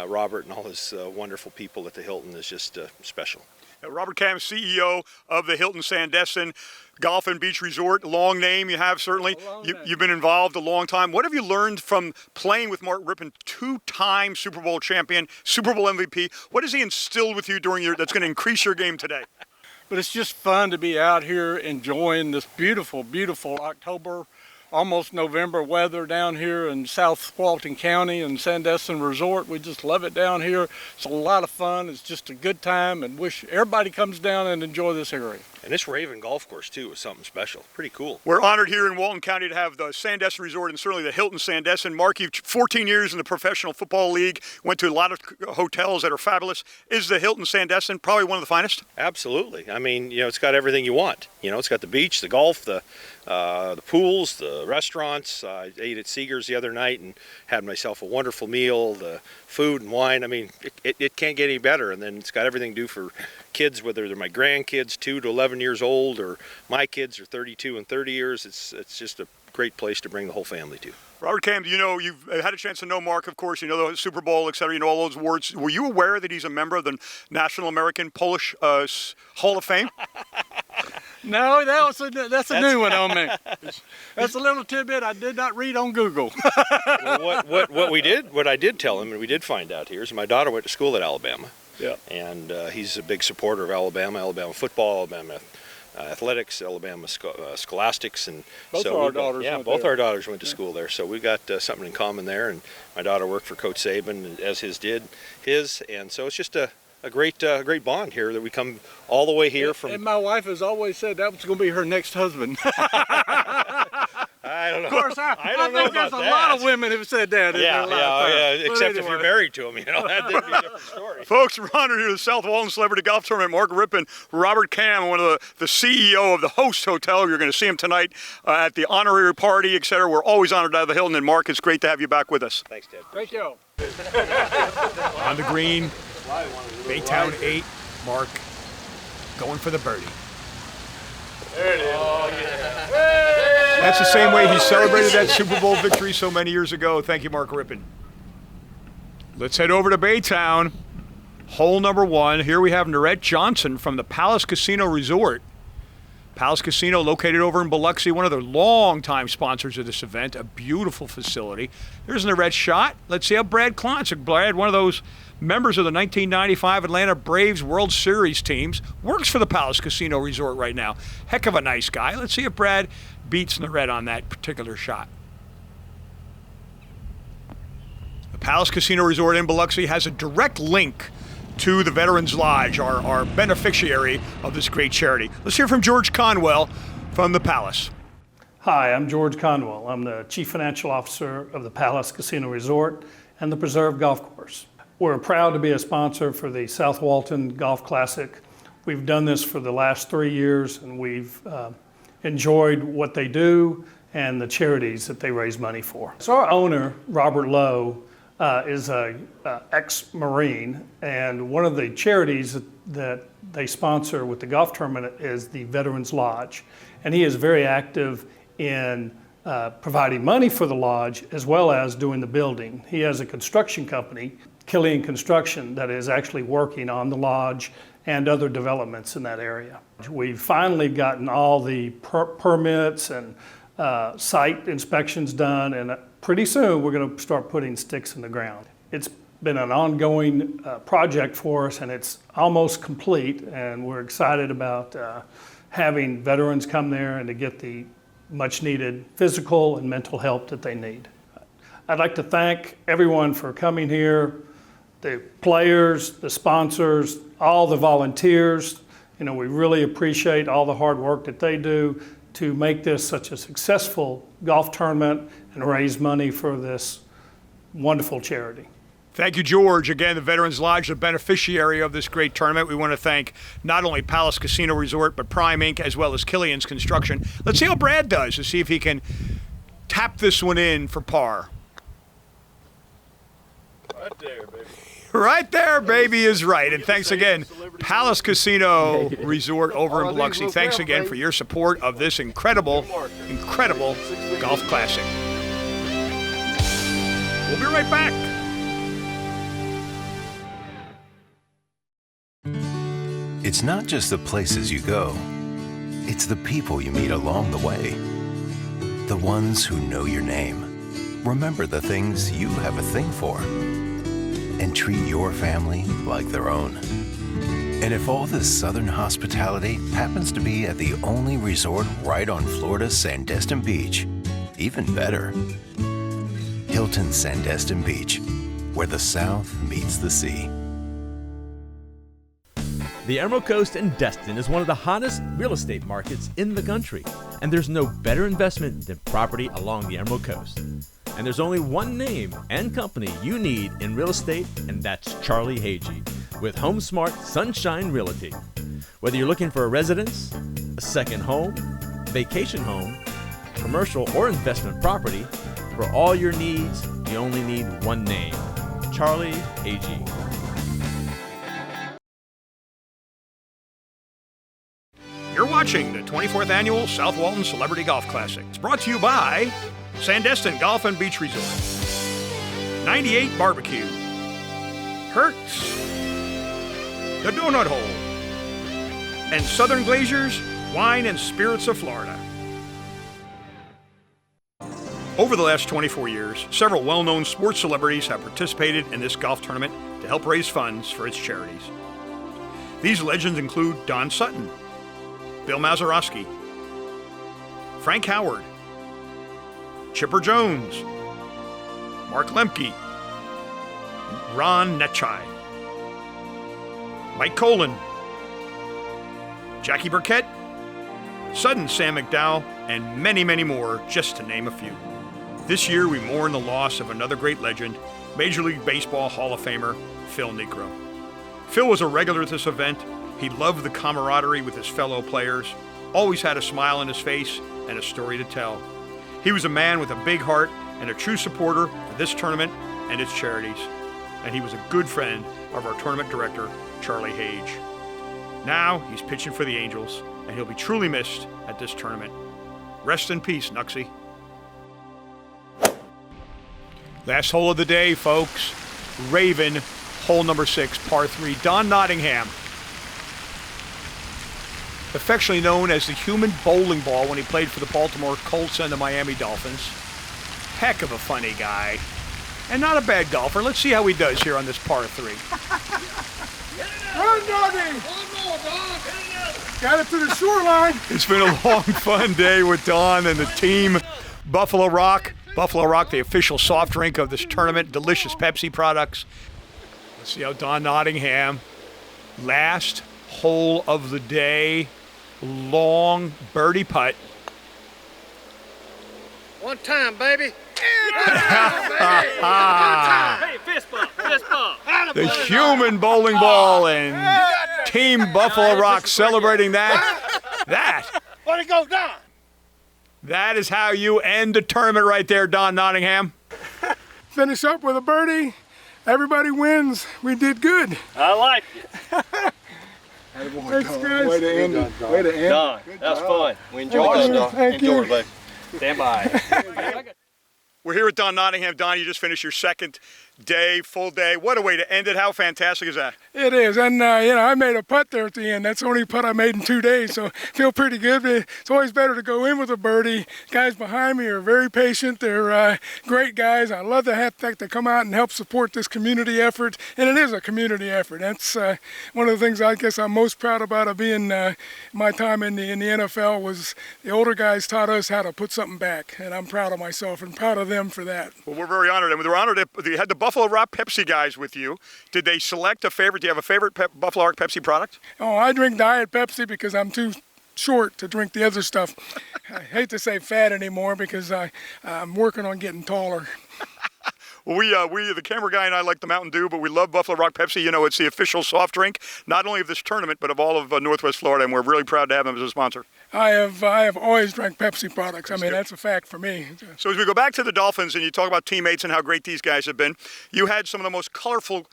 Robert and all his wonderful people at the Hilton is just special. Robert Cam, CEO of the Hilton Sandestin Golf and Beach Resort. Long name you have, certainly. You've been involved a long time. What have you learned from playing with Mark Rippon, 2-time Super Bowl champion, Super Bowl MVP? What has he instilled with you that's going to increase your game today? But it's just fun to be out here enjoying this beautiful, beautiful October, almost November weather down here in South Walton County and Sandestin Resort. We just love it down here. It's a lot of fun. It's just a good time, and wish everybody comes down and enjoy this area. And this Raven golf course too is something special. Pretty cool. We're honored here in Walton County to have the Sandestin Resort and certainly the Hilton Sandestin. Mark, you've 14 years in the Professional Football League, went to a lot of hotels that are fabulous. Is the Hilton Sandestin probably one of the finest? Absolutely. I mean, it's got everything you want. It's got the beach, the golf, the pools, the restaurants. I ate at Seeger's the other night and had myself a wonderful meal. The food and wine, I mean, it can't get any better. And then it's got everything to do for kids, whether they're my grandkids, 2 to 11 years old, or my kids are 32 and 30 years. It's just a great place to bring the whole family to. Robert Cam, you've had a chance to know Mark, of course. You know the Super Bowl, et cetera. You know all those awards. Were you aware that he's a member of the National American Polish Hall of Fame? No, that's a new one on me. That's a little tidbit I did not read on Google. Well, what I did tell him, and we did find out here, is my daughter went to school at Alabama. Yeah. And he's a big supporter of Alabama football, Alabama athletics, Alabama Scholastics, and both so our daughters our daughters went to school there. So we've got something in common there. And my daughter worked for Coach Saban, as his, and so it's just a great bond here that we come all the way here from. And my wife has always said that was going to be her next husband. I don't know. Of course, I think there's a lot of women who've said that. Yeah. Except if you're married to them, that'd be a different story. Folks, we're honored here at the South Walton Celebrity Golf Tournament. Mark Rippon, Robert Cam, one of the CEO of the host hotel. You're going to see him tonight at the honorary party, etc. We're always honored to have the Hilton. And Mark, it's great to have you back with us. Thanks, Ted. Thank you. On the green, Baytowne 8, Mark going for the birdie. There it is. Oh, yeah. That's the same way he celebrated that Super Bowl victory so many years ago. Thank you, Mark Rippon. Let's head over to Baytowne. Hole number 1. Here we have Norette Johnson from the Palace Casino Resort. Palace Casino, located over in Biloxi, one of the longtime sponsors of this event. A beautiful facility. Here's Norette's shot. Let's see how Brad Klonsick, Brad, one of those members of the 1995 Atlanta Braves World Series teams, works for the Palace Casino Resort right now. Heck of a nice guy. Let's see if Brad beats Norette on that particular shot. The Palace Casino Resort in Biloxi has a direct link to the Veterans Lodge, our beneficiary of this great charity. Let's hear from George Conwell from the Palace. Hi, I'm George Conwell. I'm the Chief Financial Officer of the Palace Casino Resort and the Preserve Golf Course. We're proud to be a sponsor for the South Walton Golf Classic. We've done this for the last 3 years, and we've enjoyed what they do and the charities that they raise money for. So our owner, Robert Lowe, is an ex-Marine, and one of the charities that they sponsor with the golf tournament is the Veterans Lodge. And he is very active in providing money for the lodge as well as doing the building. He has a construction company, Killian Construction, that is actually working on the lodge and other developments in that area. We've finally gotten all the permits and site inspections done, and pretty soon we're going to start putting sticks in the ground. It's been an ongoing project for us, and it's almost complete, and we're excited about having veterans come there and to get the much needed physical and mental help that they need. I'd like to thank everyone for coming here, the players, the sponsors, all the volunteers. We really appreciate all the hard work that they do to make this such a successful golf tournament and raise money for this wonderful charity. Thank you, George. Again, the Veterans Lodge, the beneficiary of this great tournament. We want to thank not only Palace Casino Resort, but Prime Inc., as well as Killian's Construction. Let's see how Brad does to see if he can tap this one in for par. Right there, baby. Right there, baby, is right. And thanks again, Palace Casino Resort over in Biloxi. Thanks again for your support of this incredible golf classic. We'll be right back. It's not just the places you go, it's the people you meet along the way. The ones who know your name, remember the things you have a thing for, and treat your family like their own. And if all this southern hospitality happens to be at the only resort right on Florida's Sandestin Beach, even better. Hilton Sandestin Beach, where the South meets the sea. The Emerald Coast in Destin is one of the hottest real estate markets in the country, and there's no better investment than property along the Emerald Coast. And there's only one name and company you need in real estate, and that's Charlie Hagee with HomeSmart Sunshine Realty. Whether you're looking for a residence, a second home, vacation home, commercial or investment property, for all your needs, you only need one name, Charlie Hagee. You're watching the 24th Annual South Walton Celebrity Golf Classic. It's brought to you by Sandestin Golf and Beach Resort, 98 Barbecue, Hertz, The Donut Hole, and Southern Glazers Wine and Spirits of Florida. Over the last 24 years, several well-known sports celebrities have participated in this golf tournament to help raise funds for its charities. These legends include Don Sutton, Bill Mazeroski, Frank Howard, Chipper Jones, Mark Lemke, Ron Netchai, Mike Colin, Jackie Burkett, Sudden Sam McDowell, and many, many more, just to name a few. This year, we mourn the loss of another great legend, Major League Baseball Hall of Famer, Phil Niekro. Phil was a regular at this event. He loved the camaraderie with his fellow players, always had a smile on his face and a story to tell. He was a man with a big heart and a true supporter for this tournament and its charities. And he was a good friend of our tournament director, Charlie Hage. Now he's pitching for the Angels, and he'll be truly missed at this tournament. Rest in peace, Nuxie. Last hole of the day, folks. Raven, hole number 6, par 3. Don Nottingham, affectionately known as the human bowling ball when he played for the Baltimore Colts and the Miami Dolphins. Heck of a funny guy. And not a bad golfer. Let's see how he does here on this par 3. Run, doggy! One more, Don. Got it to the shoreline. It's been a long, fun day with Don and the team. Buffalo Rock. Buffalo Rock, the official soft drink of this tournament. Delicious Pepsi products. Let's see how Don Nottingham, last hole of the day, long birdie putt. One time, baby. Hey, fist bump, fist bump. The human bowling ball and Team Buffalo Rock celebrating that. Way to go, Don. That is how you end the tournament right there, Don Nottingham. Finish up with a birdie. Everybody wins. We did good. I like it. Thanks, guys. Way to end it. Way to end it. Don, that was fun. We enjoyed Thank you. that. Thank you. Enjoy, Stand by. We're here with Don Nottingham. Don, you just finished your second day, full day. What a way to end it. How fantastic is that? It is, and I made a putt there at the end. That's the only putt I made in 2 days, so feel pretty good. But it's always better to go in with a birdie. Guys behind me are very patient. They're great guys. I love the fact they come out and help support this community effort, and it is a community effort. That's one of the things I guess I'm most proud about of being my time in the NFL was the older guys taught us how to put something back, and I'm proud of myself and proud of them for that. Well, we're very honored, and we're honored that you had the Buffalo Rock Pepsi guys with you. Did they select a favorite? Do you have a favorite Buffalo Rock Pepsi product? Oh, I drink Diet Pepsi because I'm too short to drink the other stuff. I hate to say fat anymore because I'm working on getting taller. Well, we, the camera guy and I like the Mountain Dew, but we love Buffalo Rock Pepsi. You know, it's the official soft drink, not only of this tournament, but of all of Northwest Florida, and we're really proud to have them as a sponsor. I have always drank Pepsi products. I mean, that's a fact for me. So as we go back to the Dolphins and you talk about teammates and how great these guys have been, you had some of the most colorful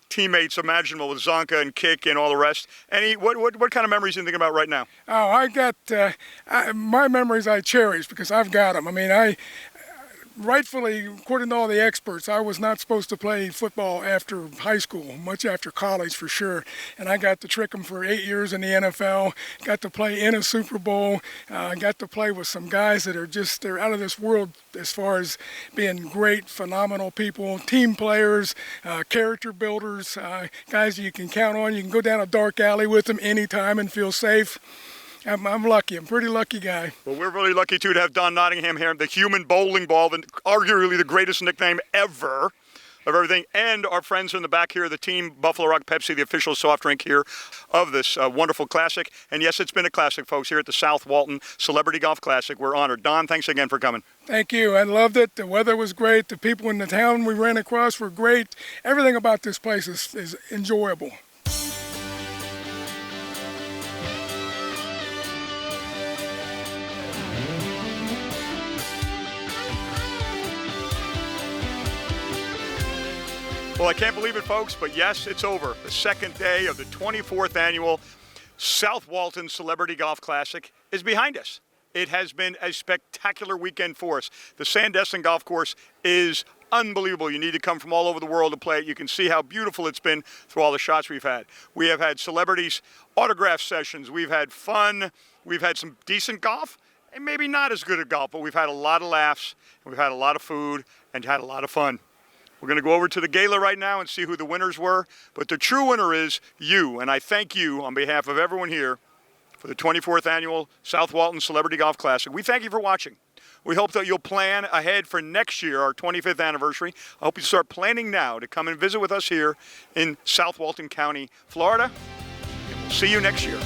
teammates imaginable with Zonka and Kick and all the rest. What kind of memories are you thinking about right now? Oh, I got my memories I cherish because I've got them. I mean, rightfully, according to all the experts, I was not supposed to play football after high school, much after college for sure. And I got to trick them for 8 years in the NFL, got to play in a Super Bowl, got to play with some guys that are they're out of this world as far as being great, phenomenal people, team players, character builders, guys you can count on. You can go down a dark alley with them anytime and feel safe. I'm lucky. I'm a pretty lucky guy. Well, we're really lucky, too, to have Don Nottingham here, the human bowling ball, arguably the greatest nickname ever of everything, and our friends in the back here, the team Buffalo Rock Pepsi, the official soft drink here of this wonderful classic. And, yes, it's been a classic, folks, here at the South Walton Celebrity Golf Classic. We're honored. Don, thanks again for coming. Thank you. I loved it. The weather was great. The people in the town we ran across were great. Everything about this place is enjoyable. Well, I can't believe it, folks, but yes, it's over. The second day of the 24th annual South Walton Celebrity Golf Classic is behind us. It has been a spectacular weekend for us. The Sandestin golf course is unbelievable. You need to come from all over the world to play it. You can see how beautiful it's been through all the shots we've had. We have had celebrities, autograph sessions. We've had fun. We've had some decent golf, and maybe not as good at golf, but we've had a lot of laughs, and we've had a lot of food, and had a lot of fun. We're going to go over to the gala right now and see who the winners were, but the true winner is you, and I thank you on behalf of everyone here for the 24th Annual South Walton Celebrity Golf Classic. We thank you for watching. We hope that you'll plan ahead for next year, our 25th anniversary. I hope you start planning now to come and visit with us here in South Walton County, Florida. And we'll see you next year.